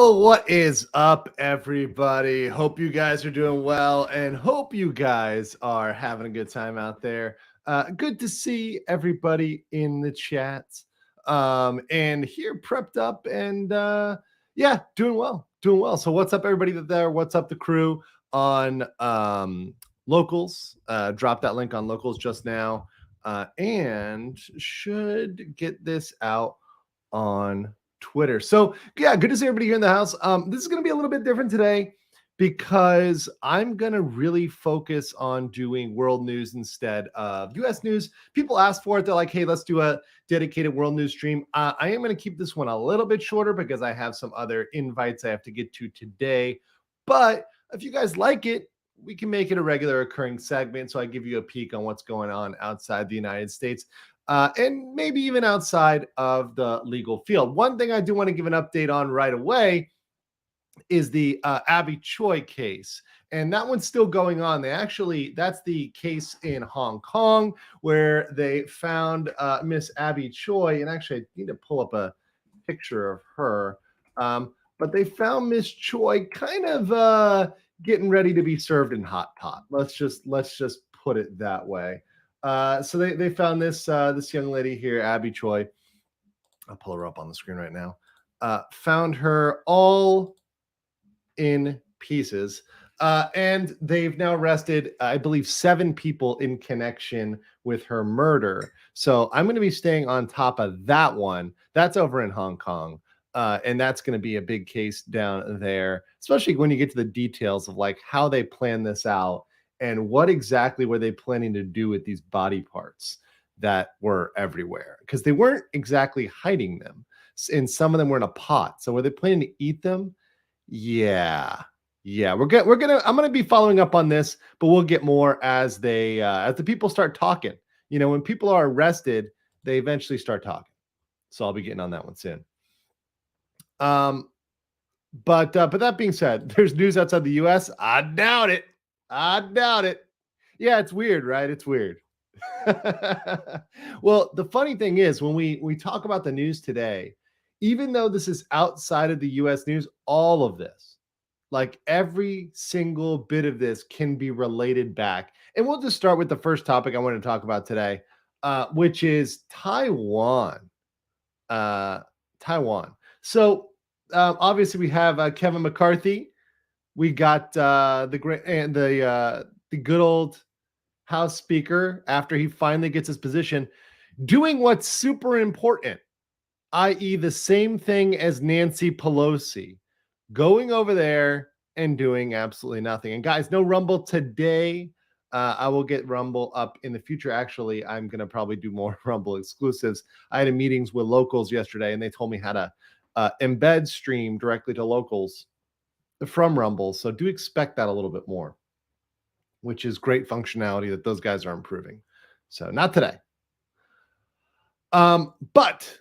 Yo, what is up, everybody? Hope you guys are doing well and hope you guys are having a good time out there. Good to see everybody in the chat and here prepped up and yeah, doing well, doing well. So what's up, everybody there? What's up, the crew on Locals? Drop that link on Locals just now and should get this out on Twitter. So yeah, good to see everybody here in the house. This is going to be a little bit different today because I'm going to really focus on doing world news instead of US news. People ask for it. They're like, hey, let's do a dedicated world news stream. I am going to keep this one a little bit shorter because I have some other invites I have to get to today. But if you guys like it, we can make it a regular occurring segment. So I give you a peek on what's going on outside the United States. And maybe even outside of the legal field. One thing I do want to give an update on right away is the Abby Choi case. And that one's still going on. That's the case in Hong Kong where they found Miss Abby Choi. And actually, I need to pull up a picture of her. But they found Miss Choi kind of getting ready to be served in hot pot. Let's just put it that way. So they found this young lady here, Abby Choi. I'll pull her up on the screen right now. Found her all in pieces. And they've now arrested, I believe, 7 people in connection with her murder. So I'm going to be staying on top of that one. That's over in Hong Kong. And that's going to be a big case down there, especially when you get to the details of like how they plan this out. And what exactly were they planning to do with these body parts that were everywhere? Because they weren't exactly hiding them. And some of them were in a pot. So were they planning to eat them? Yeah. I'm gonna be following up on this, but we'll get more as the people start talking. You know, when people are arrested, they eventually start talking. So I'll be getting on that one soon. But that being said, there's news outside the US. I doubt it. Yeah, it's weird, right? It's weird. Well, the funny thing is when we talk about the news today, even though this is outside of the US news, all of this, like every single bit of this can be related back. And we'll just start with the first topic I want to talk about today, which is Taiwan. Taiwan. So obviously we have Kevin McCarthy. We got the good old House Speaker after he finally gets his position, doing what's super important, i.e. the same thing as Nancy Pelosi, going over there and doing absolutely nothing. And guys, no Rumble today. I will get Rumble up in the future. Actually, I'm going to probably do more Rumble exclusives. I had meetings with Locals yesterday, and they told me how to embed stream directly to Locals from Rumble. So do expect that a little bit more, which is great functionality that those guys are improving. So not today. But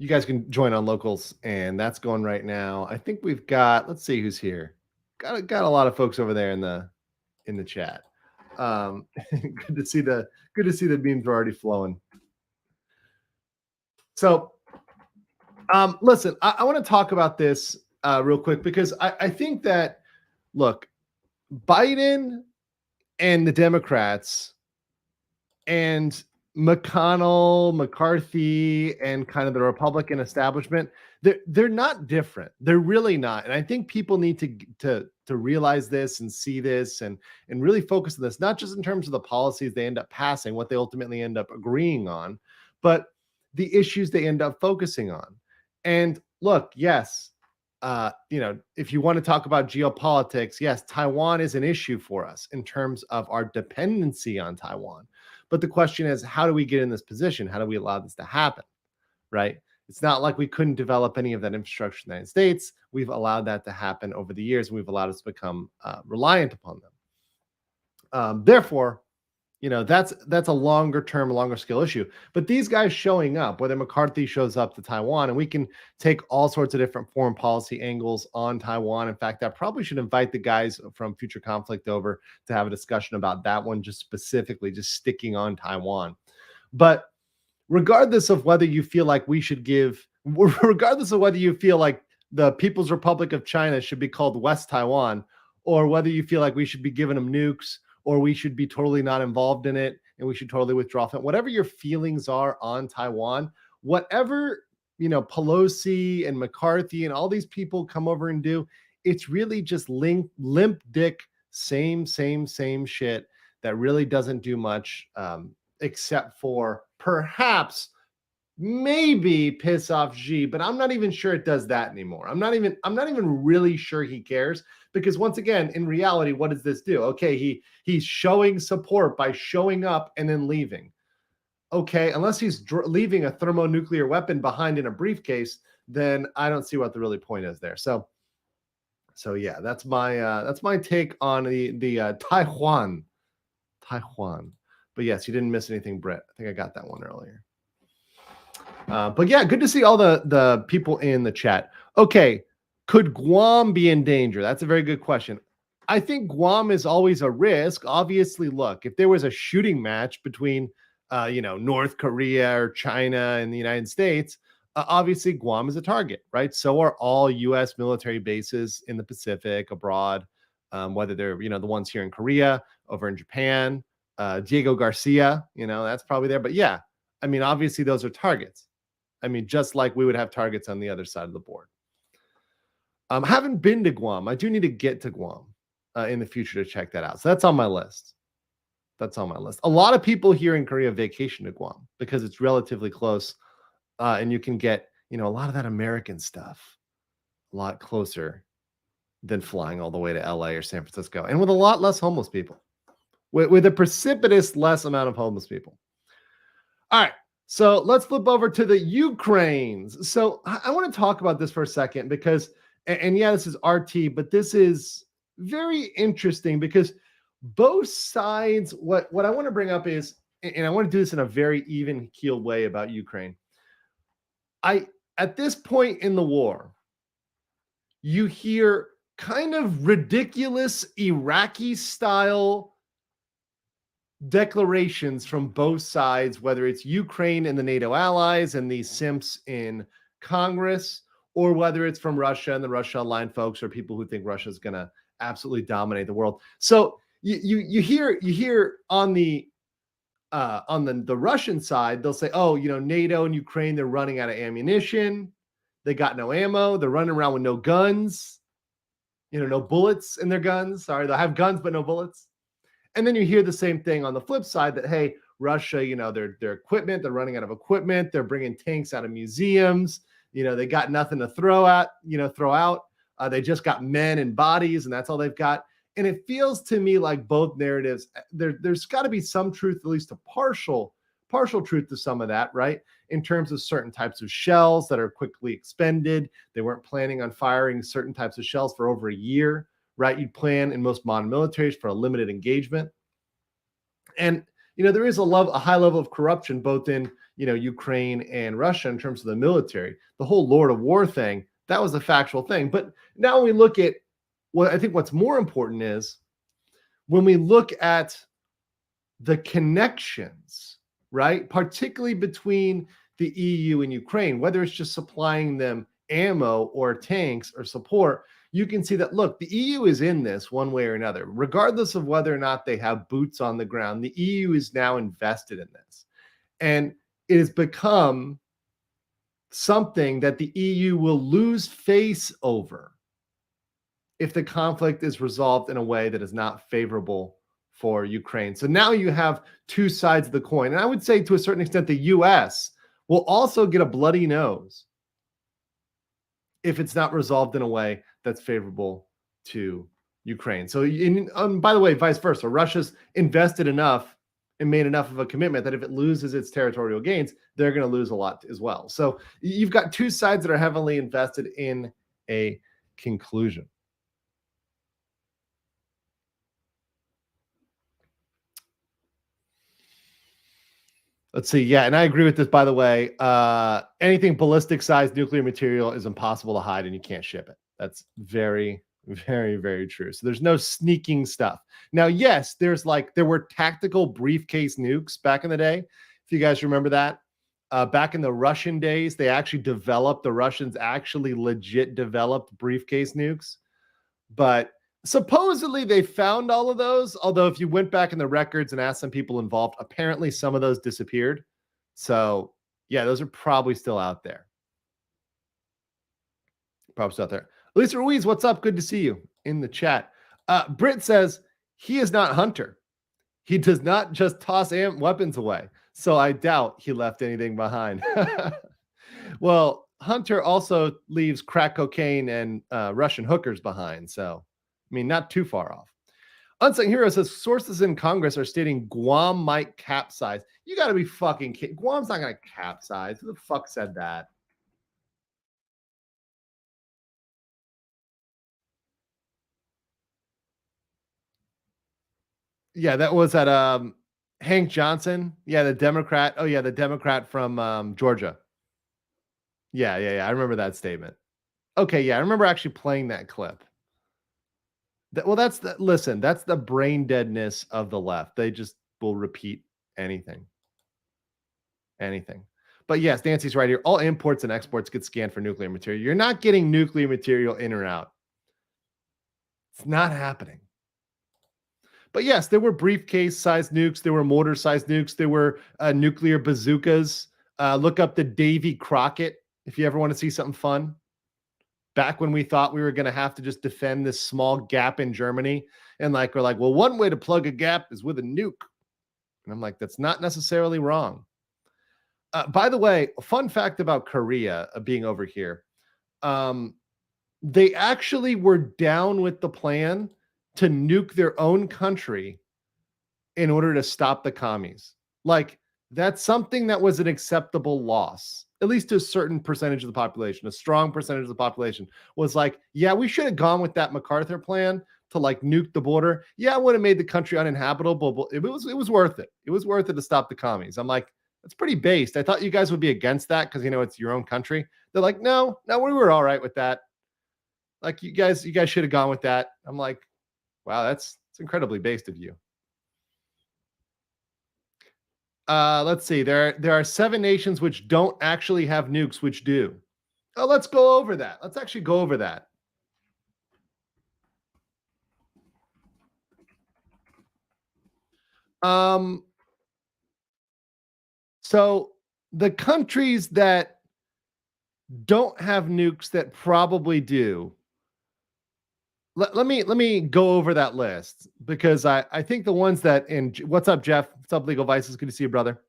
you guys can join on Locals, and that's going right now. I think we've got, let's see who's here. Got a lot of folks over there in the chat. Good to see the beams are already flowing. So listen, I want to talk about this real quick because I think that, look, Biden and the Democrats and McConnell, McCarthy, and kind of the Republican establishment, they're not different. They're really not. And I think people need to realize this and see this and really focus on this, not just in terms of the policies they end up passing, what they ultimately end up agreeing on, but the issues they end up focusing on. And look, yes, if you want to talk about geopolitics, yes, Taiwan is an issue for us in terms of our dependency on Taiwan. But the question is, how do we get in this position? How do we allow this to happen? Right? It's not like we couldn't develop any of that infrastructure in the United States. We've allowed that to happen over the years, and we've allowed us to become reliant upon them. Therefore, that's a longer term, longer scale issue. But these guys showing up, whether McCarthy shows up to Taiwan, and we can take all sorts of different foreign policy angles on Taiwan. In fact, I probably should invite the guys from Future Conflict over to have a discussion about that one, just specifically, just sticking on Taiwan. But regardless of whether you feel like we should give, regardless of whether you feel like the People's Republic of China should be called West Taiwan, or whether you feel like we should be giving them nukes, or we should be totally not involved in it and we should totally withdraw from it. Whatever your feelings are on Taiwan, whatever, Pelosi and McCarthy and all these people come over and do, it's really just limp dick, same shit that really doesn't do much, except for perhaps maybe piss off Xi, but I'm not even sure it does that anymore. I'm not even really sure he cares, because once again, in reality, what does this do? Okay, he's showing support by showing up and then leaving. Okay, unless he's leaving a thermonuclear weapon behind in a briefcase, then I don't see what the really point is there. So yeah, that's my take on the Taiwan. But yes, you didn't miss anything, Brett. I think I got that one earlier. But yeah, good to see all the people in the chat. Okay, could Guam be in danger? That's a very good question. I think Guam is always a risk. Obviously, look, if there was a shooting match between North Korea or China and the United States, obviously Guam is a target, right? So are all U.S. military bases in the Pacific, abroad, whether they're the ones here in Korea, over in Japan, Diego Garcia, that's probably there. But yeah, I mean, obviously those are targets. I mean, just like we would have targets on the other side of the board. Haven't been to Guam. I do need to get to Guam in the future to check that out. So that's on my list. A lot of people here in Korea vacation to Guam because it's relatively close, and you can get a lot of that American stuff a lot closer than flying all the way to LA or San Francisco, and with a lot less homeless people, with a precipitous less amount of homeless people. All right, so let's flip over to the Ukraines. So I want to talk about this for a second because, and yeah, this is RT, but this is very interesting because both sides, what I want to bring up is, and I want to do this in a very even-keeled way about Ukraine. At this point in the war, you hear kind of ridiculous Iraqi-style declarations from both sides, whether it's Ukraine and the NATO allies and these simps in Congress, or whether it's from Russia and the Russia-aligned folks, or people who think Russia is going to absolutely dominate the world. So you hear on the Russian side, they'll say, oh, NATO and Ukraine, they're running out of ammunition. They got no ammo. They're running around with no guns, no bullets in their guns. Sorry, they'll have guns, but no bullets. And then you hear the same thing on the flip side that, hey, Russia, their equipment, they're running out of equipment. They're bringing tanks out of museums. They got nothing to throw out. They just got men and bodies, and that's all they've got. And it feels to me like both narratives, there's got to be some truth, at least a partial truth to some of that, right? In terms of certain types of shells that are quickly expended. They weren't planning on firing certain types of shells for over a year, right? You'd plan in most modern militaries for a limited engagement. And, there is a high level of corruption both in, Ukraine and Russia in terms of the military. The whole Lord of War thing, that was a factual thing. But now when we look at I think what's more important is when we look at the connections, right? Particularly between the EU and Ukraine, whether it's just supplying them ammo or tanks or support, you can see that, look, the EU is in this one way or another. Regardless of whether or not they have boots on the ground, the EU is now invested in this. And it has become something that the EU will lose face over if the conflict is resolved in a way that is not favorable for Ukraine. So now you have two sides of the coin. And I would say to a certain extent, the US will also get a bloody nose if it's not resolved in a way that's favorable to Ukraine. So, by the way, vice versa, Russia's invested enough and made enough of a commitment that if it loses its territorial gains, they're going to lose a lot as well. So you've got two sides that are heavily invested in a conclusion. Let's see. Yeah, and I agree with this, by the way. Anything ballistic sized nuclear material is impossible to hide and you can't ship it. That's very, very, very true. So there's no sneaking stuff. Now, yes, there were tactical briefcase nukes back in the day. If you guys remember that, Back in the Russian days, the Russians actually legit developed briefcase nukes. But supposedly they found all of those. Although, if you went back in the records and asked some people involved, apparently some of those disappeared. So, yeah, those are probably still out there. Probably still out there. Lisa Ruiz, what's up? Good to see you in the chat. Britt says he is not Hunter. He does not just toss weapons away. So I doubt he left anything behind. Well, Hunter also leaves crack cocaine and Russian hookers behind. So, I mean, not too far off. Unsung Hero says sources in Congress are stating Guam might capsize. You got to be fucking kidding. Guam's not going to capsize. Who the fuck said that? Yeah, that was at Hank Johnson. Yeah, the Democrat. Oh, yeah, the Democrat from Georgia. Yeah. I remember that statement. Okay, yeah, I remember actually playing that clip. That's the brain deadness of the left. They just will repeat anything. Anything. But yes, Nancy's right here. All imports and exports get scanned for nuclear material. You're not getting nuclear material in or out. It's not happening. But yes, there were briefcase-sized nukes. There were mortar-sized nukes. There were nuclear bazookas. Look up the Davy Crockett if you ever want to see something fun. Back when we thought we were going to have to just defend this small gap in Germany. And we're like, well, one way to plug a gap is with a nuke. And I'm like, that's not necessarily wrong. By the way, a fun fact about Korea being over here. They actually were down with the plan to nuke their own country in order to stop the commies. That's something that was an acceptable loss, at least to a certain percentage of the population. A strong percentage of the population was like, yeah, we should have gone with that MacArthur plan to nuke the border. Yeah, it would have made the country uninhabitable, but it was worth it. It was worth it to stop the commies. I'm like, that's pretty based. I thought you guys would be against that because it's your own country. They're like, no, we were all right with that. You guys should have gone with that. I'm like, wow, it's incredibly based of you. Let's see. There are 7 nations which don't actually have nukes, which do. Oh, let's go over that. Let's actually go over that. So the countries that don't have nukes that probably do. Let me go over that list because I think the ones that what's up, Jeff? What's up, Legal Vices? Good to see you, brother.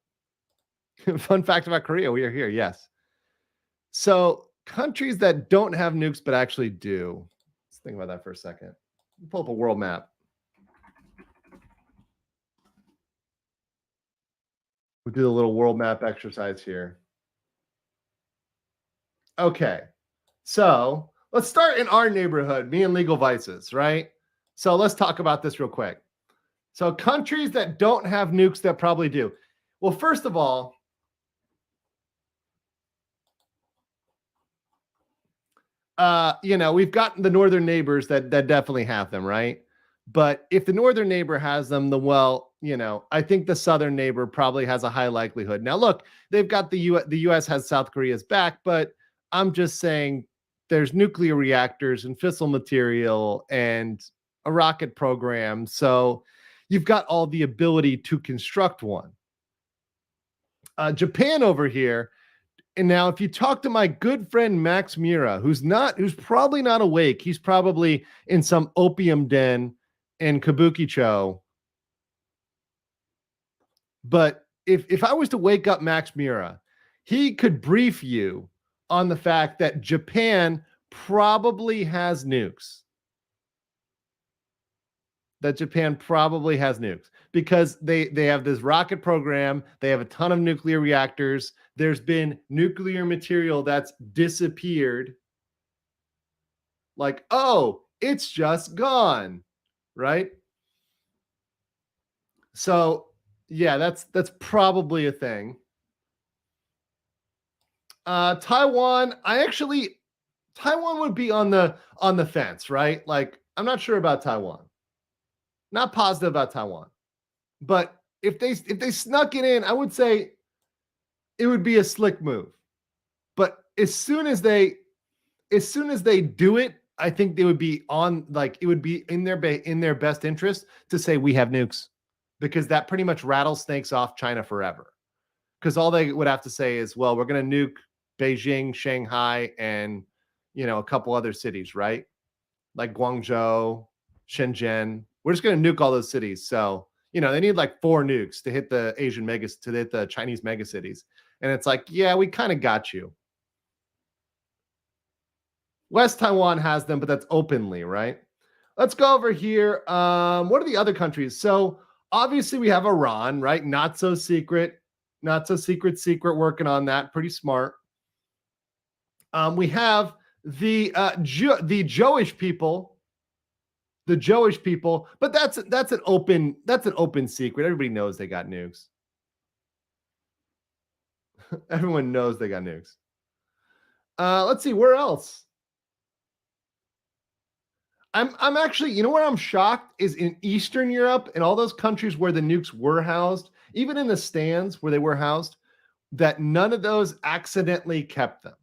Fun fact about Korea, we are here. Yes. So countries that don't have nukes but actually do. Let's think about that for a second. Pull up a world map. We'll do the little world map exercise here. Okay. So let's start in our neighborhood, me and Legal Vices, right? So let's talk about this real quick. So countries that don't have nukes that probably do. Well, first of all, we've got the northern neighbors that definitely have them, right? But if the northern neighbor has them, I think the southern neighbor probably has a high likelihood. Now, look, they've got the U.S. has South Korea's back, but I'm just saying there's nuclear reactors and fissile material and a rocket program. So you've got all the ability to construct one. Japan over here. And now if you talk to my good friend Max Mura, who's probably not awake, he's probably in some opium den in Kabukicho. But if I was to wake up Max Mura, he could brief you on the fact that Japan probably has nukes. That Japan probably has nukes because they have this rocket program. They have a ton of nuclear reactors. There's been nuclear material that's disappeared. Oh, it's just gone, right? So, yeah, that's probably a thing. Taiwan, Taiwan would be on the fence, right? I'm not sure about Taiwan. Not positive about Taiwan. But if they snuck it in, I would say it would be a slick move. But as soon as they do it, I think they would be on, like, it would be in their best interest to say we have nukes, because that pretty much rattlesnakes off China forever. Because all they would have to say is, well, we're going to nuke Beijing, Shanghai, and a couple other cities, right? Like Guangzhou, Shenzhen. We're just going to nuke all those cities. So they need like 4 nukes to hit the to hit the Chinese mega cities. And it's like, yeah, we kind of got you. West Taiwan has them, but that's openly, right? Let's go over here. What are the other countries? So obviously we have Iran, right? Not so secret working on that. Pretty smart. We have the Jewish people, but that's an open secret. Everybody knows they got nukes. Everyone knows they got nukes. Let's see, where else? I'm actually, where I'm shocked is in Eastern Europe and all those countries where the nukes were housed, even in the stands where they were housed, that none of those accidentally kept them.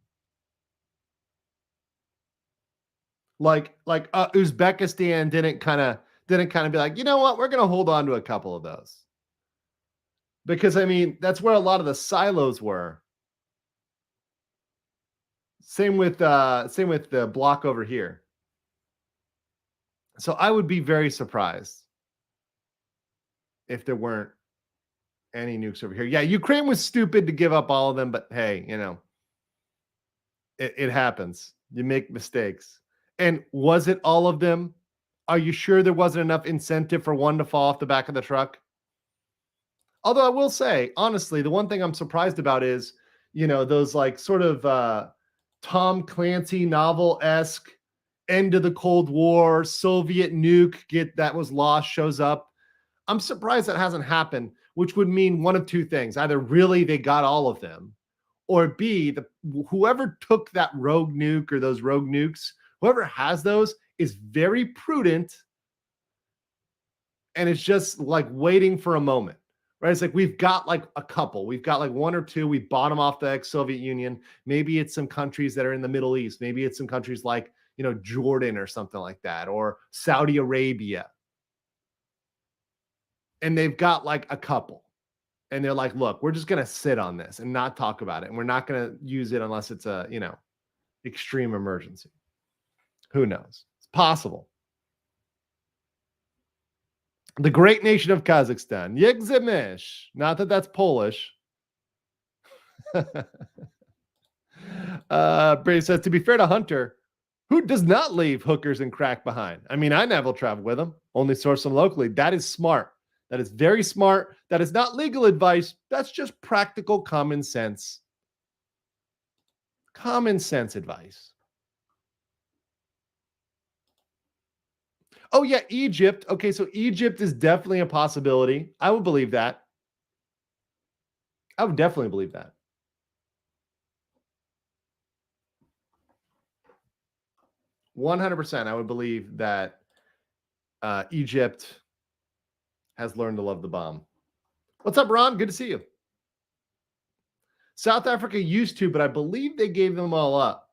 Like Uzbekistan didn't kind of be like, you know what, we're going to hold on to a couple of those. Because that's where a lot of the silos were. Same with the block over here. So I would be very surprised if there weren't any nukes over here. Yeah, Ukraine was stupid to give up all of them, but hey, it happens. You make mistakes. And was it all of them? Are you sure there wasn't enough incentive for one to fall off the back of the truck? Although I will say, honestly, the one thing I'm surprised about is, those like sort of Tom Clancy novel-esque end of the Cold War, Soviet nuke that was lost shows up. I'm surprised that hasn't happened, which would mean one of two things. Either really they got all of them, or B, whoever took that rogue nuke or those rogue nukes, whoever has those is very prudent and it's just like waiting for a moment, right? It's like we've got like a couple. We've got like 1 or 2. We bought them off the ex-Soviet Union. Maybe it's some countries that are in the Middle East. Maybe it's some countries like, Jordan or something like that, or Saudi Arabia. And they've got like a couple. And they're like, look, we're just going to sit on this and not talk about it. And we're not going to use it unless it's a, extreme emergency. Who knows? It's possible. The great nation of Kazakhstan. Yegzimish. Not that that's Polish. Brady says, to be fair to Hunter, who does not leave hookers and crack behind? I never travel with them. Only source them locally. That is smart. That is very smart. That is not legal advice. That's just practical common sense. Common sense advice. Oh, yeah, Egypt. Okay, so Egypt is definitely a possibility. I would believe that. I would definitely believe that. %. I would believe that Egypt has learned to love the bomb. What's up, Ron? Good to see you. South Africa used to, but I believe they gave them all up.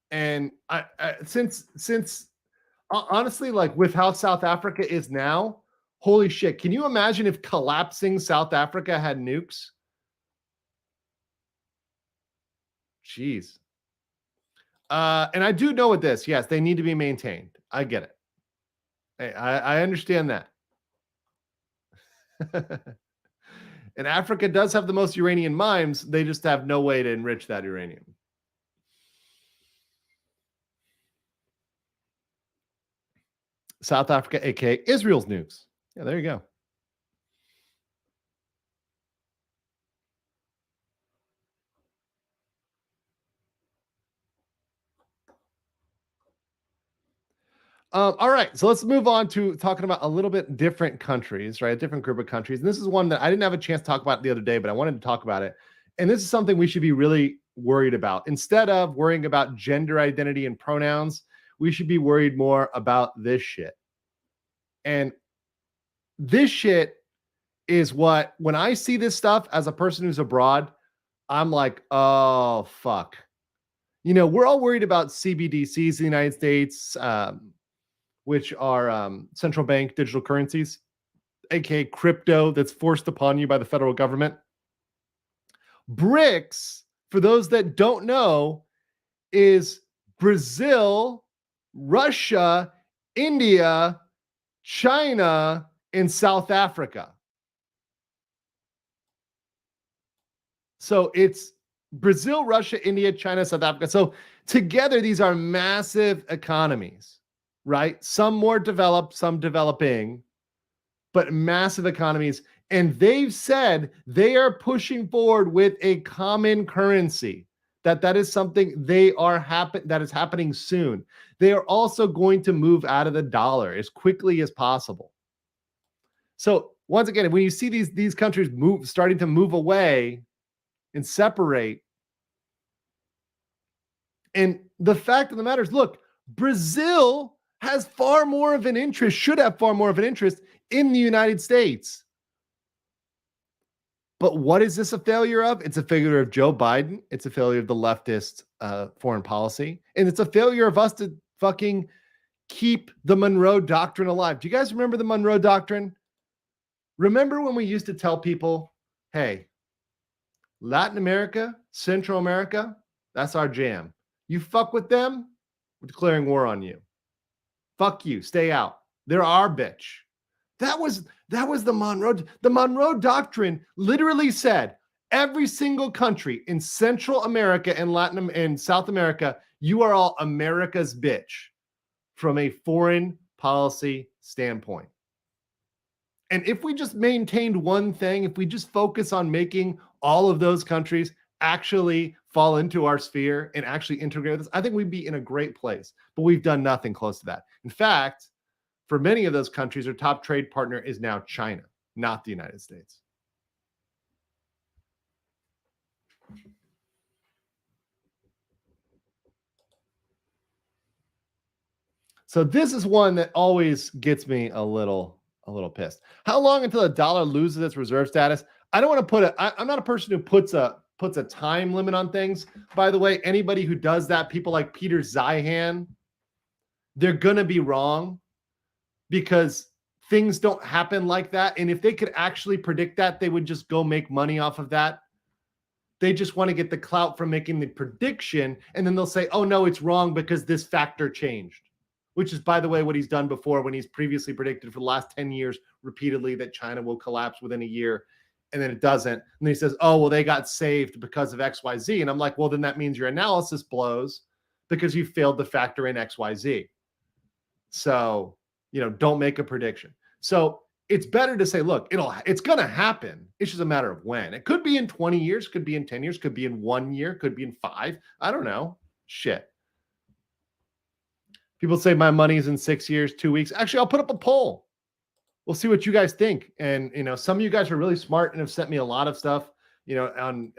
And since honestly, like with how South Africa is now, holy shit. Can you imagine if collapsing South Africa had nukes? Jeez. And I do know with this, yes, they need to be maintained. I get it. Hey, I understand that. And Africa does have the most uranium mines. They just have no way to enrich that uranium. South Africa, aka Israel's nukes. Yeah, there you go. All right, so let's move on to talking about a little bit different countries, right? A different group of countries. And this is one that I didn't have a chance to talk about the other day, but I wanted to talk about it. And this is something we should be really worried about. Instead of worrying about gender identity and pronouns, we should be worried more about this shit. And this shit is what, when I see this stuff as a person who's abroad, I'm like, oh, fuck. We're all worried about CBDCs in the United States, which are central bank digital currencies, aka crypto that's forced upon you by the federal government. BRICS, for those that don't know, is Brazil, Russia, India, China, and South Africa. So it's Brazil, Russia, India, China, South Africa. So together, these are massive economies, right? Some more developed, some developing, but massive economies. And they've said they are pushing forward with a common currency. That is something that is happening soon. They are also going to move out of the dollar as quickly as possible. So once again, when you see these countries starting to move away and separate, and the fact of the matter is, look, Brazil has far more of an interest, should have far more of an interest in the United States. But what is this a failure of? It's a failure of Joe Biden. It's a failure of the leftist foreign policy. And it's a failure of us to fucking keep the Monroe Doctrine alive. Do you guys remember the Monroe Doctrine? Remember when we used to tell people, hey, Latin America, Central America, that's our jam. You fuck with them, we're declaring war on you. Fuck you, stay out. They're our bitch. That was the Monroe. The Monroe Doctrine literally said every single country in Central America and Latin and South America, you are all America's bitch from a foreign policy standpoint. And if we just maintained one thing, if we just focus on making all of those countries actually fall into our sphere and actually integrate with us, I think we'd be in a great place. But we've done nothing close to that. In fact, for many of those countries, their top trade partner is now China, not the United States. So this is one that always gets me a little pissed. How long until the dollar loses its reserve status? I don't want to put it. I'm not a person who puts a time limit on things. By the way, anybody who does that, people like Peter Zeihan, they're going to be wrong, because things don't happen like that. And if they could actually predict that, they would just go make money off of that. They just want to get the clout from making the prediction. And then they'll say, oh, no, it's wrong because this factor changed, which is, by the way, what he's done before when he's previously predicted for the last 10 years repeatedly that China will collapse within a year. And then it doesn't. And then he says, oh, well, they got saved because of XYZ. And I'm like, well, then that means your analysis blows because you failed to factor in XYZ. So, don't make a prediction. So it's better to say, look, it's going to happen. It's just a matter of when. It could be in 20 years, could be in 10 years, could be in 1 year, could be in 5. I don't know. Shit. People say my money's in 6 years, 2 weeks. Actually, I'll put up a poll. We'll see what you guys think. And, some of you guys are really smart and have sent me a lot of stuff, on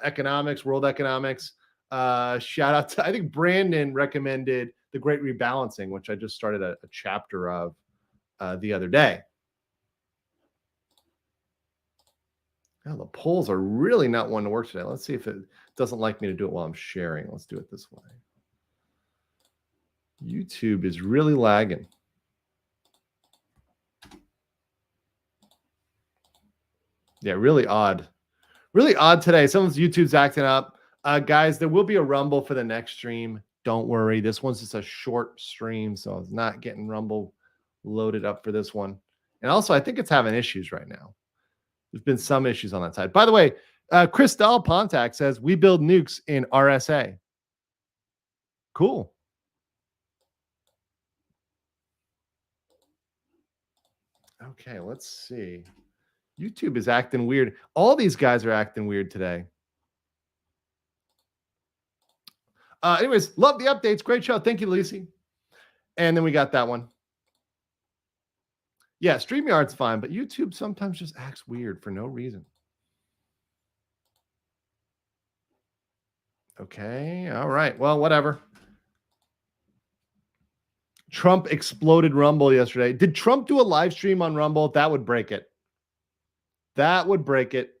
economics, world economics. Shout out to, I think Brandon recommended The Great Rebalancing, which I just started a chapter of the other day. Oh, the polls are really not one to work today. Let's see if it doesn't like me to do it while I'm sharing. Let's do it this way. YouTube is really lagging. Yeah, really odd. Really odd today. Someone's YouTube's acting up. Guys, there will be a Rumble for the next stream. Don't worry. This one's just a short stream, so it's not getting Rumble loaded up for this one. And also, I think it's having issues right now. There's been some issues on that side. By the way, Cristal Pontac says, we build nukes in RSA. Cool. Okay, let's see. YouTube is acting weird. All these guys are acting weird today. Anyways, love the updates. Great show. Thank you, Lucy. And then we got that one. Yeah, StreamYard's fine, but YouTube sometimes just acts weird for no reason. Okay, all right. Well, whatever. Trump exploded Rumble yesterday. Did Trump do a live stream on Rumble? That would break it. That would break it.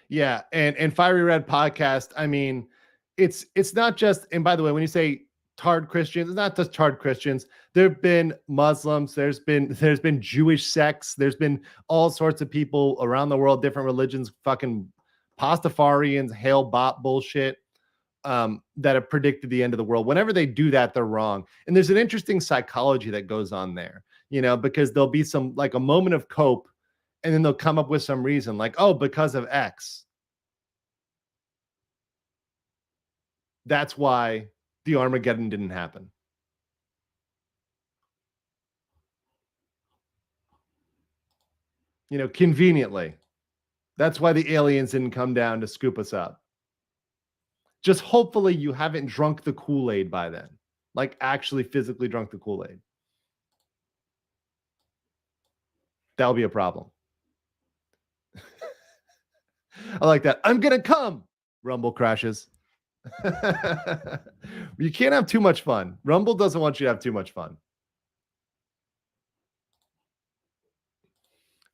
Yeah, and Fiery Red podcast. I mean, it's not just. And by the way, when you say tarred Christians, it's not just tarred Christians. There've been Muslims. There's been Jewish sects. There's been all sorts of people around the world, different religions, fucking Pastafarians, Hail Bot bullshit. That have predicted the end of the world. Whenever they do that, they're wrong. And there's an interesting psychology that goes on there, because there'll be some like a moment of cope, and then they'll come up with some reason like, oh, because of X. That's why the Armageddon didn't happen. Conveniently. That's why the aliens didn't come down to scoop us up. Just hopefully you haven't drunk the Kool-Aid by then. Like actually physically drunk the Kool-Aid. That'll be a problem. I like that. I'm going to come. Rumble crashes. You can't have too much fun. Rumble doesn't want you to have too much fun.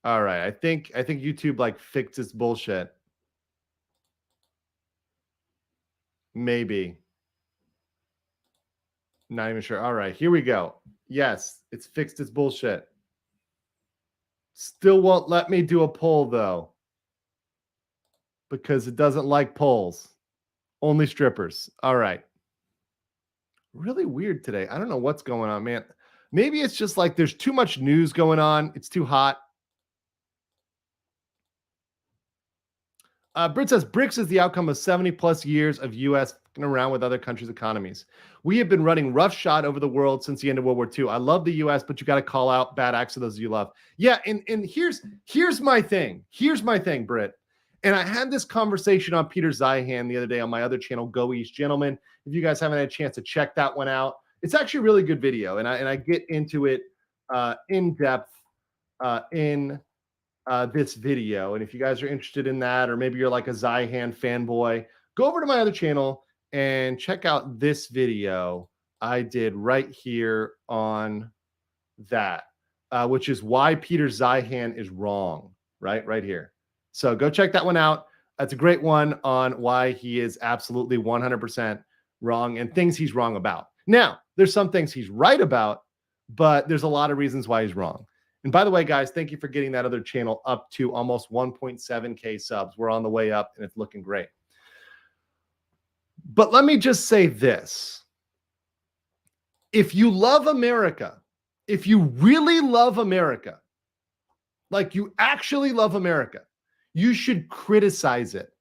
All right. I think YouTube like fixed its bullshit. Maybe. Not even sure. All right. Here we go. Yes, it's fixed its bullshit. Still won't let me do a poll though. Because it doesn't like polls. Only strippers. All right. Really weird today. I don't know what's going on, man. Maybe it's just like there's too much news going on. It's too hot. Brit says BRICS is the outcome of 70 plus years of U.S. around with other countries' economies. We have been running roughshod over the world since the end of World War II. I love the U.S., but you got to call out bad acts of those you love. Yeah, and here's my thing. Here's my thing, Britt. And I had this conversation on Peter Zeihan the other day on my other channel, Go East Gentlemen. If you guys haven't had a chance to check that one out, it's actually a really good video, and I get into it in depth in this video. And if you guys are interested in that, or maybe you're like a Zeihan fanboy, go over to my other channel and check out this video I did right here on that, which is why Peter Zeihan is wrong, right here. So go check that one out. That's a great one on why he is absolutely 100% wrong and things he's wrong about. Now, there's some things he's right about, but there's a lot of reasons why he's wrong. And by the way, guys, thank you for getting that other channel up to almost 1.7K subs. We're on the way up and it's looking great. But let me just say this. If you love America, if you really love America, like you actually love America, you should criticize it,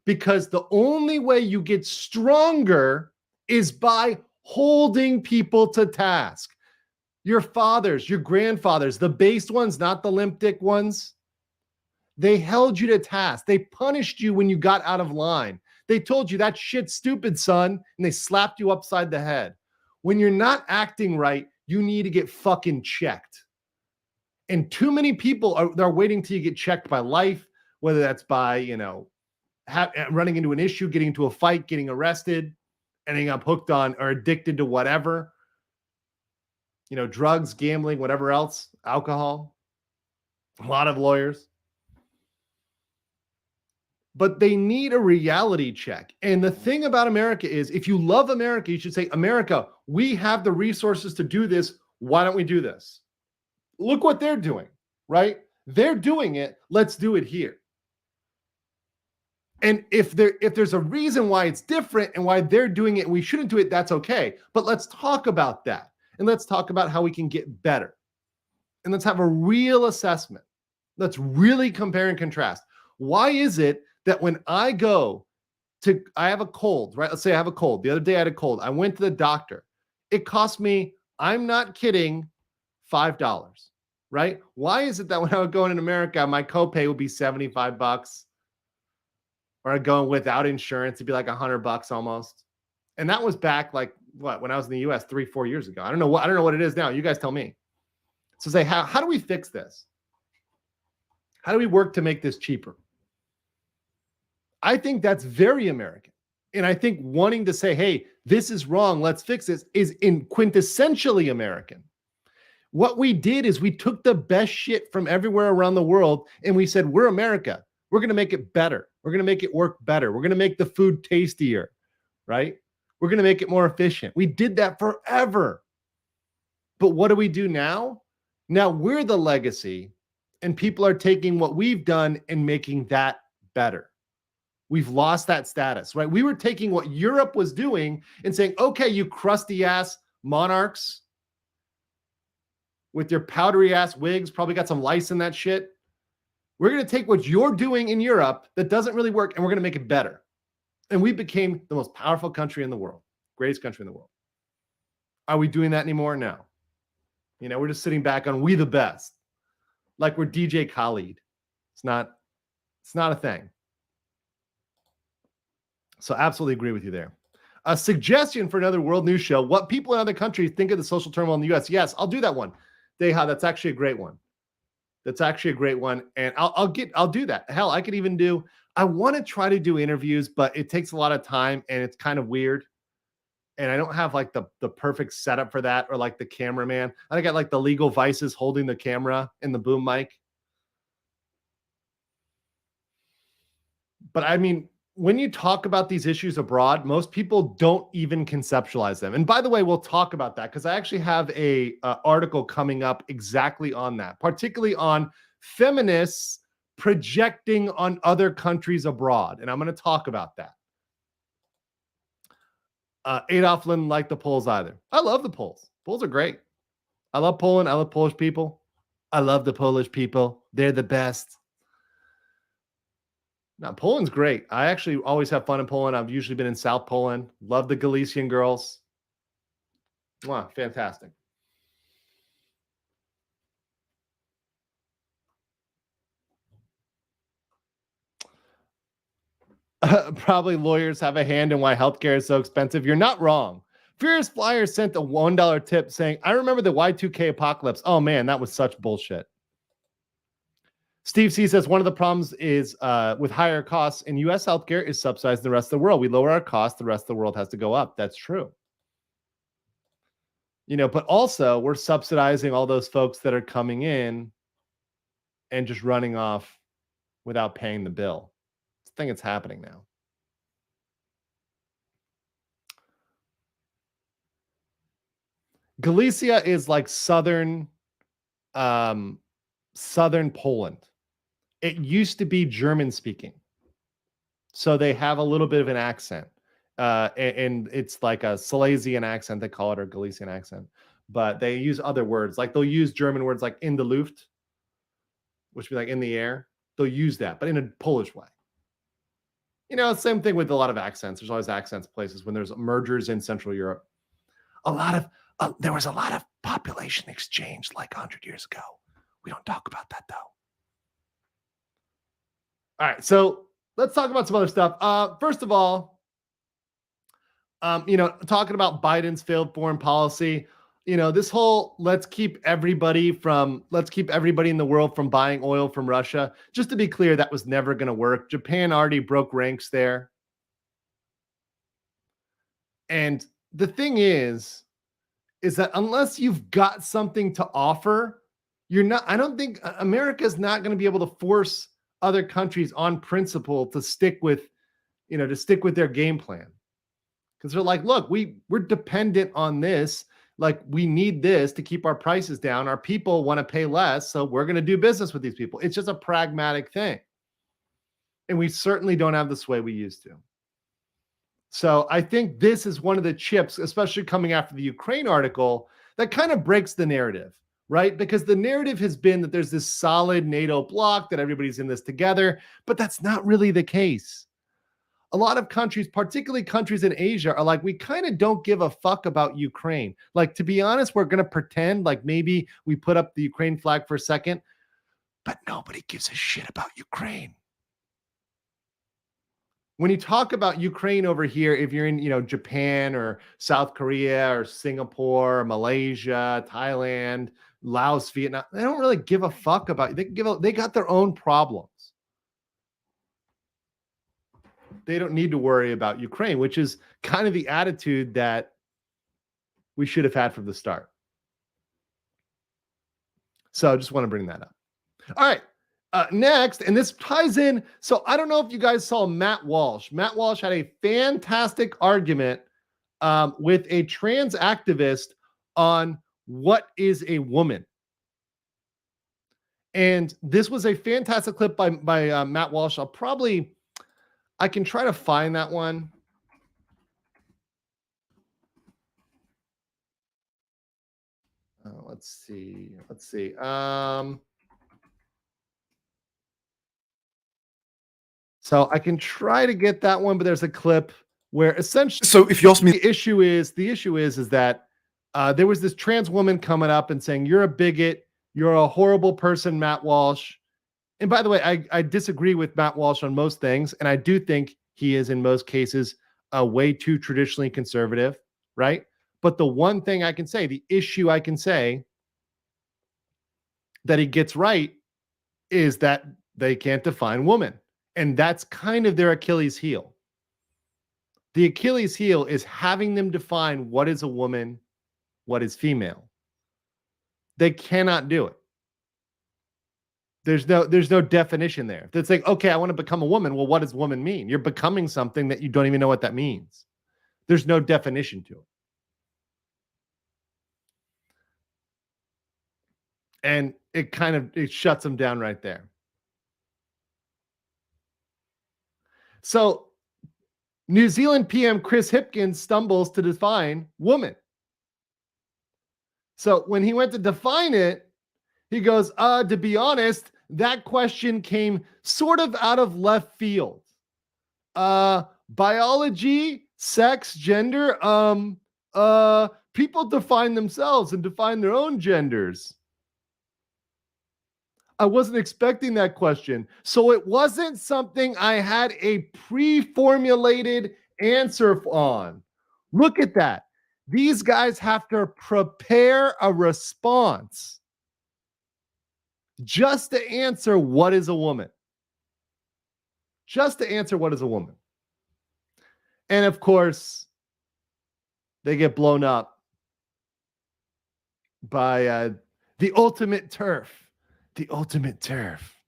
because the only way you get stronger is by holding people to task. Your fathers, your grandfathers, the based ones, not the limp dick ones, they held you to task. They punished you when you got out of line. They told you that shit's stupid, son, and they slapped you upside the head. When you're not acting right, you need to get fucking checked. And too many people are waiting till you get checked by life, whether that's by, running into an issue, getting into a fight, getting arrested, ending up hooked on or addicted to whatever, drugs, gambling, whatever else, alcohol, a lot of lawyers. But they need a reality check. And the thing about America is, if you love America, you should say, America, we have the resources to do this. Why don't we do this? Look what they're doing, right? They're doing it. Let's do it here. And if there's a reason why it's different and why they're doing it and we shouldn't do it, that's okay. But let's talk about that. And let's talk about how we can get better. And let's have a real assessment. Let's really compare and contrast. Why is it that when I have a cold, right? Let's say I have a cold. The other day I had a cold. I went to the doctor. It cost me, I'm not kidding, $5, right? Why is it that when I would go in America, my copay would be $75, or I'd go in without insurance, it'd be like $100 almost. And that was back like when I was in the US 3-4 years ago. I don't know what it is now. You guys tell me. So say, how do we fix this? How do we work to make this cheaper? I think that's very American. And I think wanting to say, hey, this is wrong, let's fix this, is in quintessentially American. What we did is we took the best shit from everywhere around the world and we said, we're America. We're going to make it better. We're going to make it work better. We're going to make the food tastier, right? We're going to make it more efficient. We did that forever. But what do we do now? Now we're the legacy and people are taking what we've done and making that better. We've lost that status, right? We were taking what Europe was doing and saying, okay, you crusty ass monarchs with your powdery ass wigs, probably got some lice in that shit. We're going to take what you're doing in Europe that doesn't really work and we're going to make it better. And we became the most powerful country in the world, greatest country in the world. Are we doing that anymore? No. You know, we're just sitting back on we the best, like we're DJ Khaled. It's not a thing. So absolutely agree with you there. A suggestion for another world news show: what people in other countries think of the social turmoil in the U.S. Yes, I'll do that one. That's actually a great one. That's actually a great one, and I'll do that. Hell, I could even do. I want to try to do interviews, but it takes a lot of time and it's kind of weird. And I don't have like the perfect setup for that, or like the cameraman. I got like the legal vices holding the camera and the boom mic. But I mean, when you talk about these issues abroad, most people don't even conceptualize them. And by the way, we'll talk about that because I actually have a article coming up exactly on that, particularly on feminists projecting on other countries abroad. And I'm going to talk about that. Adolf didn't like the Poles either. I love the Poles. Poles are great. I love Poland. I love Polish people. I love the Polish people. They're the best. Now, Poland's great. I actually always have fun in Poland. I've usually been in South Poland. Love the Galician girls. Wow, fantastic. Probably lawyers have a hand in why healthcare is so expensive. You're not wrong. Furious Flyer sent a $1 tip saying, I remember the Y2K apocalypse. Oh, man, that was such bullshit. Steve C says one of the problems is with higher costs in U.S. healthcare is subsidizing the rest of the world. We lower our costs, the rest of the world has to go up. That's true. You know, but also we're subsidizing all those folks that are coming in and just running off without paying the bill. I think it's happening now. Galicia is like southern Poland. It used to be German speaking. So they have a little bit of an accent. And it's like a Silesian accent, they call it, or Galician accent. But they use other words. Like they'll use German words like in the Luft, which would be like in the air. They'll use that, but in a Polish way. You know, same thing with a lot of accents. There's always accents places when there's mergers in Central Europe. There was a lot of population exchange like 100 years ago. We don't talk about that though. All right, so let's talk about some other stuff. First of all, talking about Biden's failed foreign policy, this whole let's keep everybody in the world from buying oil from Russia. Just to be clear, that was never going to work. Japan already broke ranks there. And the thing is that unless you've got something to offer, I don't think America's not going to be able to force other countries on principle to stick with their game plan. Because they're like, look, we're dependent on this. Like, we need this to keep our prices down. Our people want to pay less, so we're going to do business with these people. It's just a pragmatic thing. And we certainly don't have the sway we used to. So I think this is one of the chips, especially coming after the Ukraine article, that kind of breaks the narrative, right? Because the narrative has been that there's this solid NATO bloc, that everybody's in this together, but that's not really the case. A lot of countries, particularly countries in Asia, are like, we kind of don't give a fuck about Ukraine. Like, to be honest, we're going to pretend like maybe we put up the Ukraine flag for a second, but nobody gives a shit about Ukraine. When you talk about Ukraine over here, if you're in, Japan or South Korea or Singapore, or Malaysia, Thailand, Laos, Vietnam, they don't really give a fuck about it. They got their own problems. They don't need to worry about Ukraine, which is kind of the attitude that we should have had from the start. So I just want to bring that up. All right. Next, and this ties in. So I don't know if you guys saw Matt Walsh. Matt Walsh had a fantastic argument with a trans activist on what is a woman. And this was a fantastic clip by Matt Walsh. I can try to find that one. Let's see. So I can try to get that one, but there's a clip where essentially, so if you ask me, the issue is that there was this trans woman coming up and saying, "You're a bigot, you're a horrible person, Matt Walsh." And by the way, I disagree with Matt Walsh on most things, and I do think he is in most cases way too traditionally conservative, right? But the one thing I can say, the issue I can say that he gets right is that they can't define woman. And that's kind of their Achilles heel. The Achilles heel is having them define what is a woman, what is female. They cannot do it. There's no definition there. It's like, okay, I want to become a woman. Well, what does woman mean? You're becoming something that you don't even know what that means. There's no definition to it. And it shuts them down right there. So New Zealand PM Chris Hipkins stumbles to define woman. So when he went to define it, he goes, to be honest, that question came sort of out of left field. Biology, sex, gender, people define themselves and define their own genders. I wasn't expecting that question. So it wasn't something I had a pre-formulated answer on. Look at that. These guys have to prepare a response just to answer what is a woman. Just to answer what is a woman. And of course, they get blown up by the ultimate turf. The ultimate turf,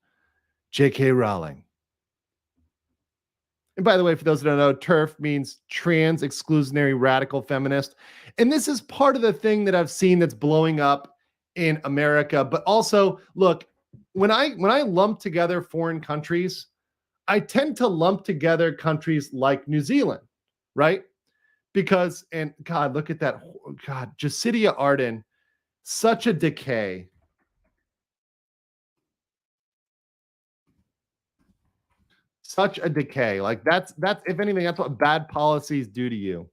J.K. Rowling. And by the way, for those that don't know, turf means trans exclusionary radical feminist. And this is part of the thing that I've seen that's blowing up in America. But also, look, when I lump together foreign countries, I tend to lump together countries like New Zealand, right? Because, and God, look at that. God, Jacinda Ardern, such a decay. Such a decay. Like that's if anything, that's what bad policies do to you.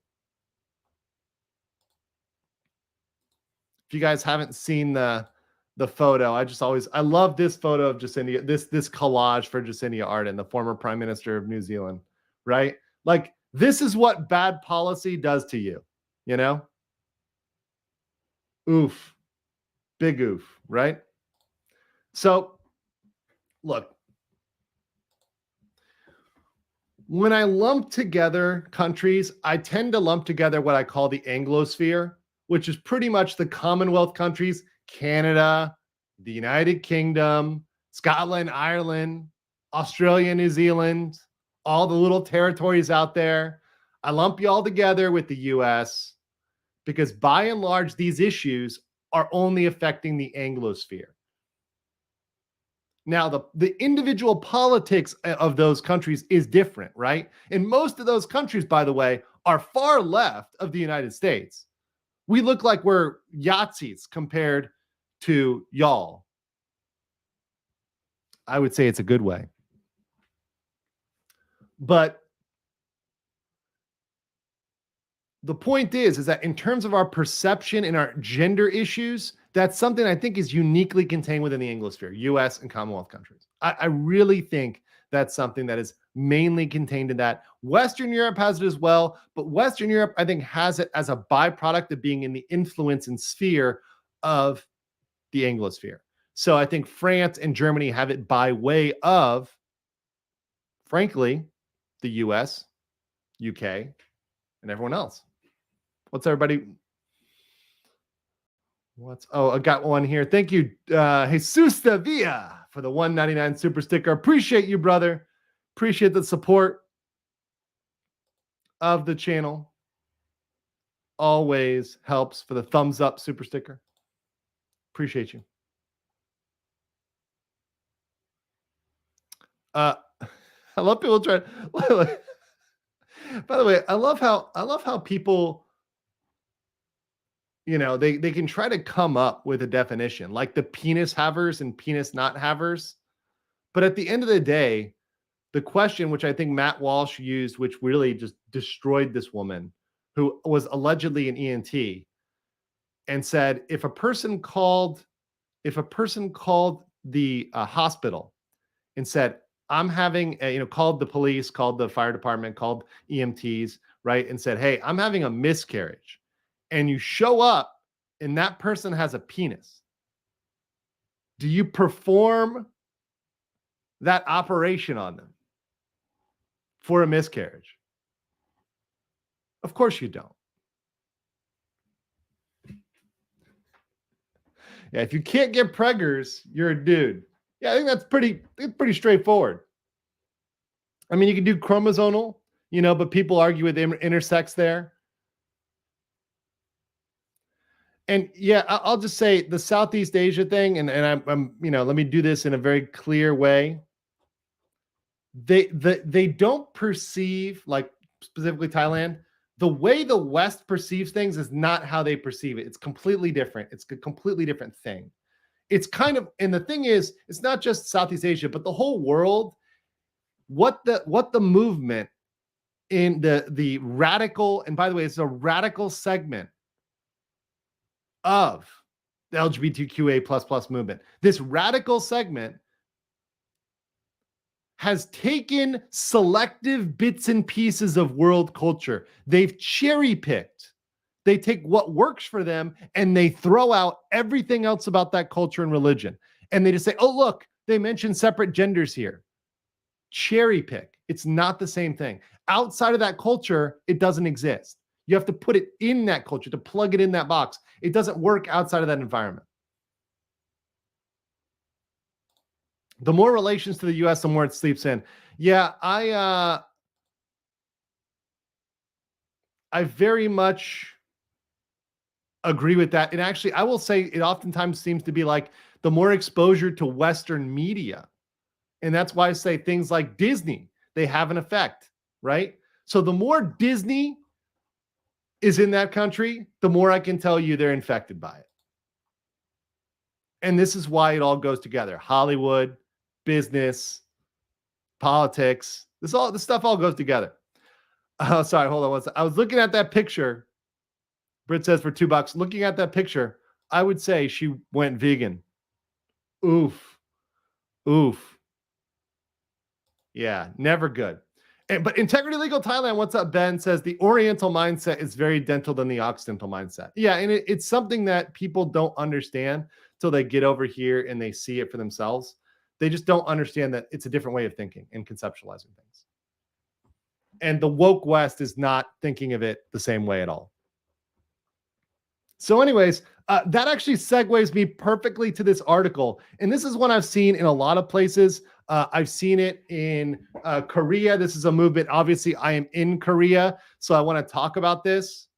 If you guys haven't seen the photo, I love this photo of Jacinda, this collage for Jacinda Ardern, the former Prime Minister of New Zealand, right? Like this is what bad policy does to you, you know? Oof. Big oof, right? So look, when I lump together countries, I tend to lump together what I call the Anglosphere, which is pretty much the Commonwealth countries, Canada, the United Kingdom, Scotland, Ireland, Australia, New Zealand, all the little territories out there. I lump you all together with the US because by and large, these issues are only affecting the Anglosphere. Now, the individual politics of those countries is different, right? And most of those countries, by the way, are far left of the United States. We look like we're Yahtzees compared to y'all. I would say it's a good way. But the point is that in terms of our perception and our gender issues, that's something I think is uniquely contained within the Anglosphere, US and Commonwealth countries. I really think that's something that is mainly contained in that. Western Europe has it as well, but Western Europe, I think, has it as a byproduct of being in the influence and sphere of the Anglosphere. So I think France and Germany have it by way of, frankly, the US, UK, and everyone else. What's everybody? I got one here. Thank you, Jesus Villa, for the $1.99 super sticker. Appreciate you, brother. Appreciate the support of the channel. Always helps. For the thumbs up super sticker. Appreciate you. I love people trying. By the way, I love how people, they can try to come up with a definition, like the penis havers and penis not havers. But at the end of the day, the question, which I think Matt Walsh used, which really just destroyed this woman, who was allegedly an ENT, and said, if a person called the hospital and said, I'm having, called the police, called the fire department, called EMTs, right, and said, hey, I'm having a miscarriage, and you show up and that person has a penis, do you perform that operation on them for a miscarriage? Of course you don't. Yeah, if you can't get preggers, you're a dude. Yeah, I think that's pretty straightforward. I mean, you can do chromosomal, but people argue with intersex there. And yeah, I'll just say the Southeast Asia thing, and I'm let me do this in a very clear way. They don't perceive, like specifically Thailand, the way the West perceives things is not how they perceive it. It's completely different. It's a completely different thing. It's kind of, and the thing is, it's not just Southeast Asia, but the whole world. What the movement in the radical, and by the way, it's a radical segment of the LGBTQA++ movement. This radical segment has taken selective bits and pieces of world culture. They've cherry picked. They take what works for them and they throw out everything else about that culture and religion. And they just say, oh, look, they mentioned separate genders here. Cherry pick. It's not the same thing. Outside of that culture, it doesn't exist. You have to put it in that culture, to plug it in that box. It doesn't work outside of that environment. The more relations to the US, the more it sleeps in. Yeah, I very much agree with that. And actually, I will say it oftentimes seems to be like the more exposure to Western media. And that's why I say things like Disney, they have an effect, right? So the more Disney is in that country, the more I can tell you they're infected by it. And this is why it all goes together. Hollywood, business, politics, this stuff all goes together. Oh, sorry, hold on. I was looking at that picture. Britt says for $2. Looking at that picture, I would say she went vegan. Oof. Yeah, never good. But Integrity Legal Thailand, what's up, Ben, says the Oriental mindset is very dental than the Occidental mindset. Yeah, and it's something that people don't understand till they get over here and they see it for themselves. They just don't understand that it's a different way of thinking and conceptualizing things. And the woke West is not thinking of it the same way at all. So anyways, that actually segues me perfectly to this article. And this is one I've seen in a lot of places. I've seen it in Korea. This is a movement. Obviously, I am in Korea, so I want to talk about this.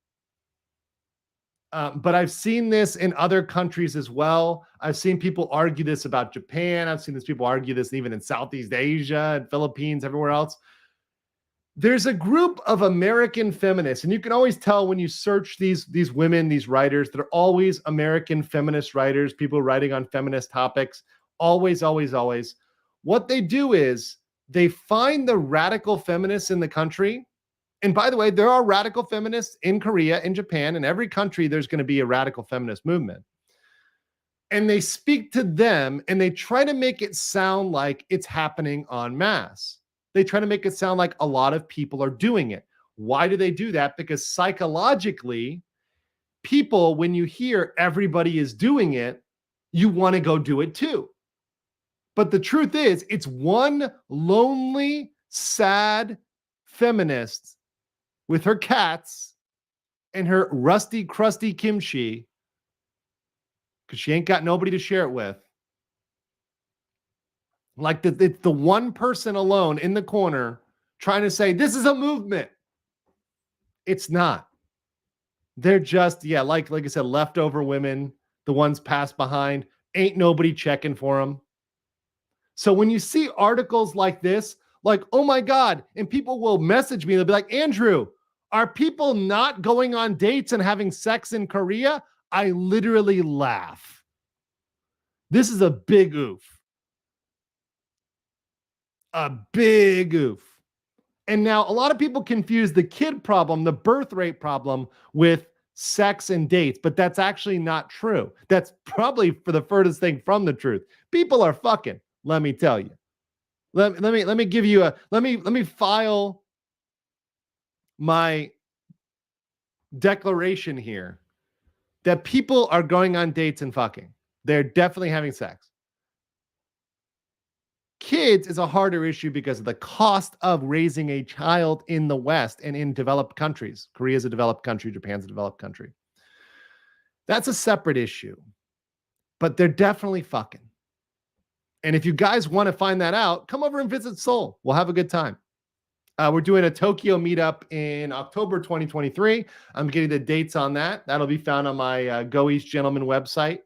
But I've seen this in other countries as well. I've seen people argue this about Japan. I've seen people argue this even in Southeast Asia and Philippines, everywhere else. There's a group of American feminists, and you can always tell when you search these women, these writers, they're always American feminist writers, people writing on feminist topics. Always, always, always. What they do is they find the radical feminists in the country. And by the way, there are radical feminists in Korea, in Japan, in every country, there's going to be a radical feminist movement. And they speak to them and they try to make it sound like it's happening en masse. They try to make it sound like a lot of people are doing it. Why do they do that? Because psychologically, people, when you hear everybody is doing it, you want to go do it too. But the truth is, it's one lonely, sad, feminist with her cats and her rusty, crusty kimchi, because she ain't got nobody to share it with. Like it's the one person alone in the corner trying to say, this is a movement. It's not. They're just, like I said, leftover women, the ones passed behind. Ain't nobody checking for them. So when you see articles like this, like, oh my God, and people will message me, they'll be like, Andrew, are people not going on dates and having sex in Korea? I literally laugh. This is a big oof. A big oof. And now a lot of people confuse the kid problem, the birth rate problem, with sex and dates, but that's actually not true. That's probably for the furthest thing from the truth. People are fucking, let me tell you. Let me give you let me file my declaration here that people are going on dates and fucking. They're definitely having sex. Kids is a harder issue because of the cost of raising a child in the West and in developed countries. Korea is a developed country. Japan's a developed country. That's a separate issue. But they're definitely fucking. And if you guys want to find that out, come over and visit Seoul. We'll have a good time. We're doing a Tokyo meetup in October 2023. I'm getting the dates on that. That'll be found on my Go East Gentlemen website.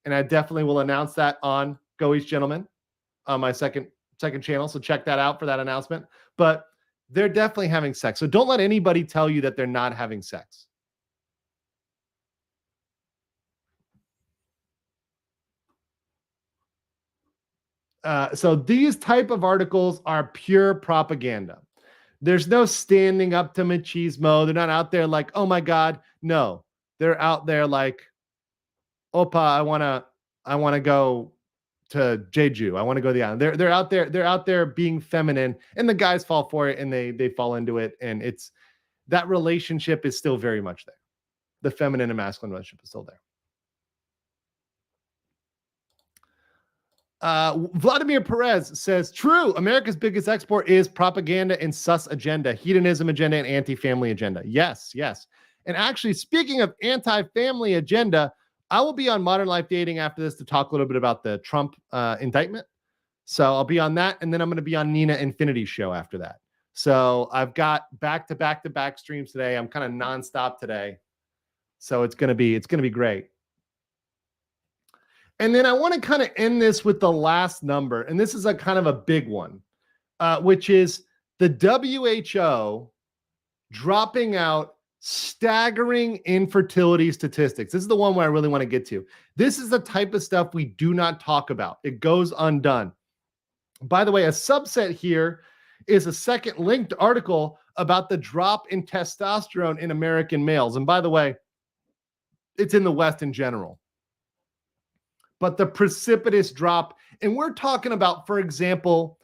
And I definitely will announce that on Go East Gentlemen on my second channel. So check that out for that announcement. But they're definitely having sex. So don't let anybody tell you that they're not having sex. So these type of articles are pure propaganda. There's no standing up to machismo. They're not out there like, oh my God. No, they're out there like, Opa, I wanna go to Jeju. I want to go to the island. They're out there. They're out there being feminine, and the guys fall for it, and they fall into it. And it's that relationship is still very much there. The feminine and masculine relationship is still there. Vladimir Perez says, true, America's biggest export is propaganda and sus agenda, hedonism agenda, and anti-family agenda. Yes. And actually, speaking of anti-family agenda, I will be on Modern Life Dating after this to talk a little bit about the Trump indictment. So I'll be on that, and then I'm going to be on Nina Infinity's show after that. So I've got back-to-back streams today. I'm kind of nonstop today. So it's going to be great. And then I want to kind of end this with the last number, and this is a kind of a big one, which is the WHO dropping out staggering infertility statistics. This is the one where I really want to get to. This is the type of stuff we do not talk about. It goes undone. By the way, a subset here is a second linked article about the drop in testosterone in American males. And by the way, it's in the West in general. But the precipitous drop, and we're talking about, for example,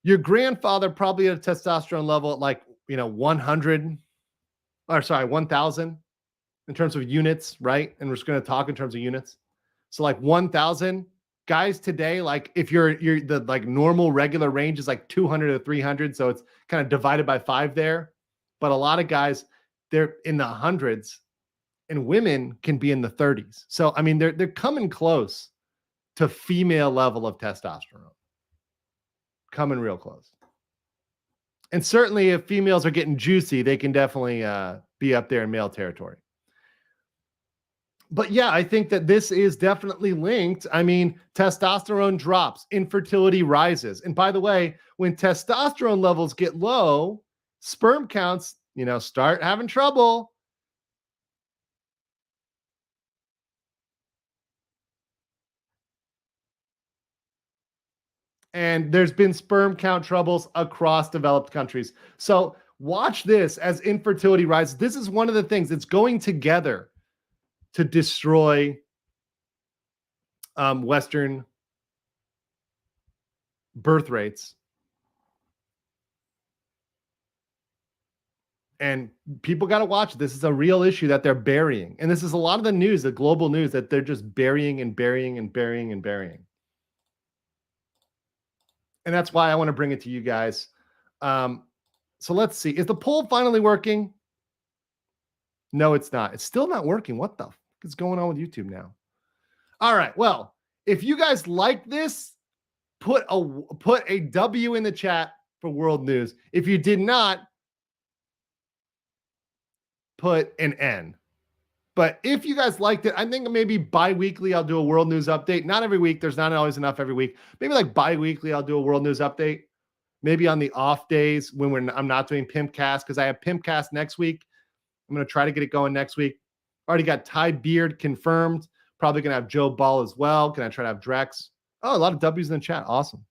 your grandfather probably had a testosterone level at like, 100, 1,000 in terms of units, right? And we're just going to talk in terms of units. So like 1,000 guys today, like if you're the like normal regular range is like 200 to 300. So it's kind of divided by 5 there. But a lot of guys, they're in the hundreds, and women can be in the 30s. So, I mean, they're coming close to female level of testosterone. Coming real close. And certainly if females are getting juicy, they can definitely be up there in male territory. But yeah, I think that this is definitely linked. I mean, testosterone drops, infertility rises. And by the way, when testosterone levels get low, sperm counts, start having trouble. And there's been sperm count troubles across developed countries. So watch this as infertility rises. This is one of the things that's going together to destroy Western birth rates. And people got to watch. This is a real issue that they're burying. And this is a lot of the news, the global news, that they're just burying and burying and burying and burying. And that's why I want to bring it to you guys. So let's see. Is the poll finally working? No, it's not. It's still not working. What the fuck is going on with YouTube now? All right. Well, if you guys like this, put a W in the chat for world news. If you did not, put an N. But if you guys liked it, I think maybe bi-weekly I'll do a world news update. Not every week. There's not always enough every week. Maybe like bi-weekly I'll do a world news update. Maybe on the off days when I'm not doing Pimpcast, because I have Pimpcast next week. I'm going to try to get it going next week. Already got Ty Beard confirmed. Probably going to have Joe Ball as well. Can I try to have Drex? Oh, a lot of W's in the chat. Awesome.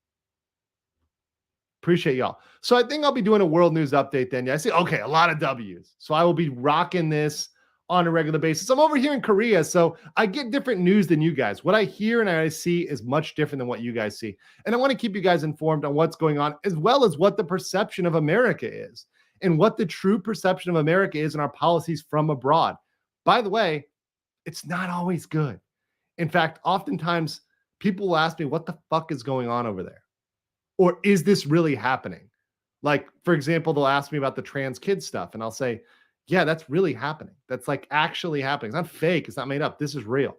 Appreciate y'all. So I think I'll be doing a world news update then. Yeah, I see. Okay, a lot of W's. So I will be rocking this on a regular basis. I'm over here in Korea, so I get different news than you guys. What I hear and I see is much different than what you guys see. And I want to keep you guys informed on what's going on, as well as what the perception of America is and what the true perception of America is in our policies from abroad. By the way, it's not always good. In fact, oftentimes people will ask me, what the fuck is going on over there? Or is this really happening? Like, for example, they'll ask me about the trans kid stuff, and I'll say, yeah, that's really happening. That's like actually happening. It's not fake. It's not made up. This is real.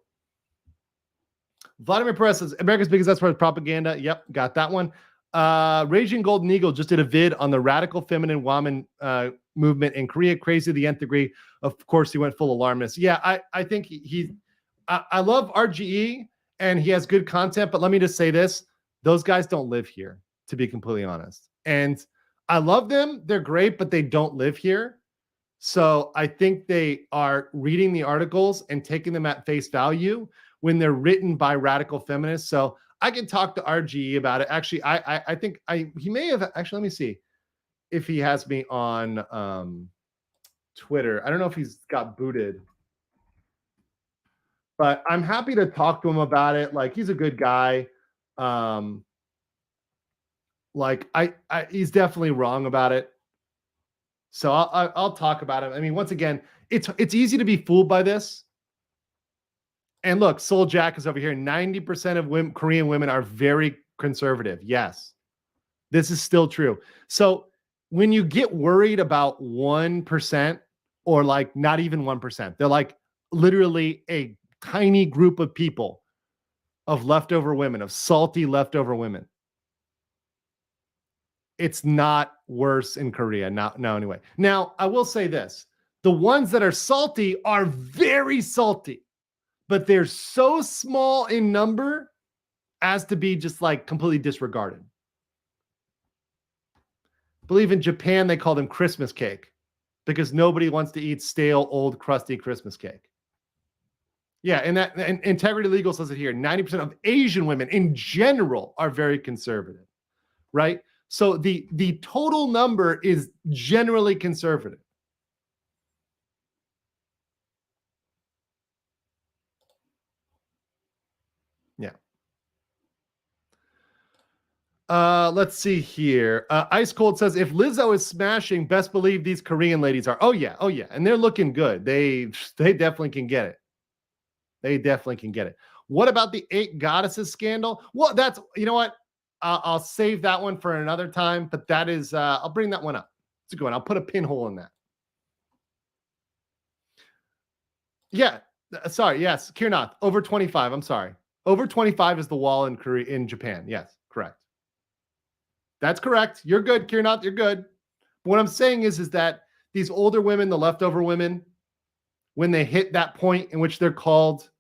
Vladimir Perez says, America's biggest export is propaganda. Yep, got that one. Raging Golden Eagle just did a vid on the radical feminine woman movement in Korea. Crazy to the nth degree. Of course, he went full alarmist. Yeah, I think I love RGE, and he has good content, but let me just say this. Those guys don't live here, to be completely honest. And I love them. They're great, but they don't live here. So I think they are reading the articles and taking them at face value when they're written by radical feminists. So I can talk to RGE about it. Actually, I think he may have actually. Let me see if he has me on Twitter. I don't know if he's got booted, but I'm happy to talk to him about it. Like, he's a good guy. Like he's definitely wrong about it. So I'll talk about it. I mean, once again, it's easy to be fooled by this. And look, Soul Jack is over here. 90% of Korean women are very conservative. Yes, this is still true. So when you get worried about 1% or like not even 1%, they're like literally a tiny group of people of leftover women, of salty leftover women. It's not worse in Korea. No, anyway. Now, I will say this. The ones that are salty are very salty, but they're so small in number as to be just like completely disregarded. I believe in Japan, they call them Christmas cake because nobody wants to eat stale, old, crusty Christmas cake. Yeah, and Integrity Legal says it here. 90% of Asian women in general are very conservative, right? So the total number is generally conservative. Yeah. Let's see here. Ice Cold says, if Lizzo is smashing, best believe these Korean ladies are. Oh yeah. And they're looking good. They definitely can get it. They definitely can get it. What about the 8 goddesses scandal? Well, that's, you know what? I'll save that one for another time, but that is, I'll bring that one up. It's a good one. I'll put a pinhole in that. Yeah. Sorry. Yes. Kirnath, over 25. I'm sorry. Over 25 is the wall in Korea, in Japan. Yes. Correct. That's correct. You're good, Kirnath. You're good. But what I'm saying is that these older women, the leftover women, when they hit that point in which they're called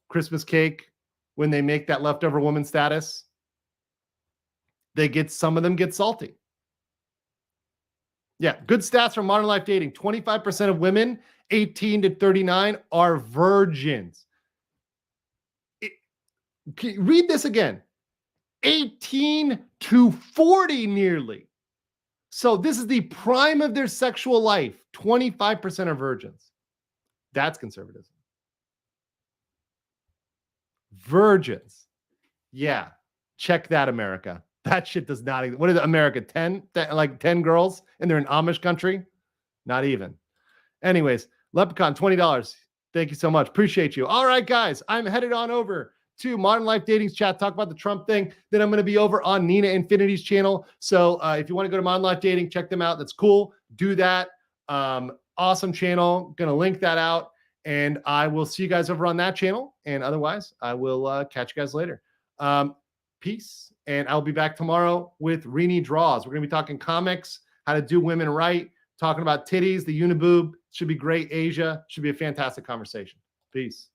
Christmas cake, when they make that leftover woman status, some of them get salty. Yeah, good stats from Modern Life Dating. 25% of women 18 to 39 are virgins. Read this again. 18 to 40 nearly. So this is the prime of their sexual life. 25% are virgins. That's conservatism. Virgins. Yeah. Check that, America. That shit does not even. What is it, America? 10? Like 10 girls and they're in Amish country? Not even. Anyways, Leprechaun, $20. Thank you so much. Appreciate you. All right, guys. I'm headed on over to Modern Life Dating's chat, talk about the Trump thing. Then I'm going to be over on Nina Infinity's channel. So if you want to go to Modern Life Dating, check them out. That's cool. Do that. Awesome channel. Going to link that out. And I will see you guys over on that channel. And otherwise, I will catch you guys later. Peace. And I'll be back tomorrow with Rini Draws. We're going to be talking comics, how to do women right, talking about titties, the uniboob. Should be great. Asia. Should be a fantastic conversation. Peace.